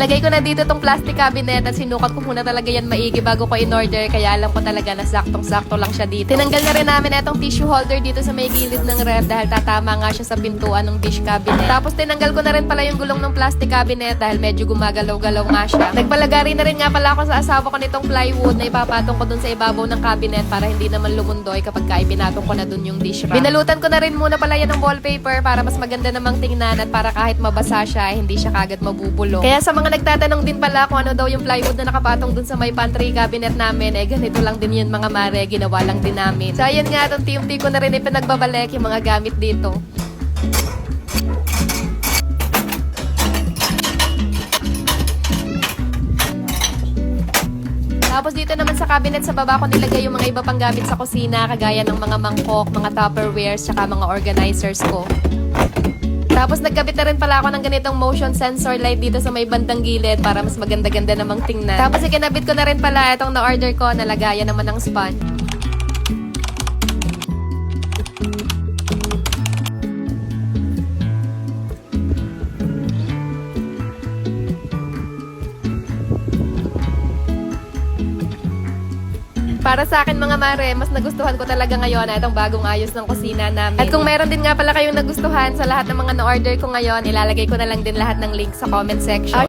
Lagay ko na dito tong plastic cabinet at sinukat ko muna talaga yan maigi bago ko in-order, kaya alam ko talaga na saktong-sakto lang siya dito. Tinanggal na rin namin itong tissue holder dito sa may gilid ng ref dahil tatama nga siya sa pintuan ng dish cabinet. Tapos tinanggal ko na rin pala yung gulong ng plastic cabinet dahil medyo gumagalaw-galaw nga siya. Nagpalagari na rin nga pala ako sa asawa ko nitong plywood na ipapatong ko dun sa ibabaw ng cabinet para hindi naman lumundoy kapag ipinatong ko na dun yung dish rack. Binalutan ko na rin muna pala yan ng wallpaper para mas maganda namang tingnan at para kahit mabasa siya, hindi siya kagad mabubulong. Kaya sa mga nagtatanong din pala kung ano daw yung plywood na nakapatong dun sa may pantry cabinet namin, ganito lang din yun mga mare, ginawa lang din namin. So ayan nga, itong tiyumti ko na rin ipinagbabalik yung mga gamit dito. Tapos dito naman sa cabinet sa baba ko nilagay yung mga iba pang gamit sa kusina, kagaya ng mga mangkok, mga tupperwares, tsaka mga organizers ko. Tapos nagkabit na rin pala ako ng ganitong motion sensor light dito sa may bandang gilid para mas maganda-ganda namang tingnan. Tapos ikinabit ko na rin pala itong na-order ko na lagayan naman ng sponge. Para sa akin mga mare, mas nagustuhan ko talaga ngayon na itong bagong ayos ng kusina namin. At kung meron din nga pala kayong nagustuhan sa lahat ng mga na-order ko ngayon, ilalagay ko na lang din lahat ng link sa comment section.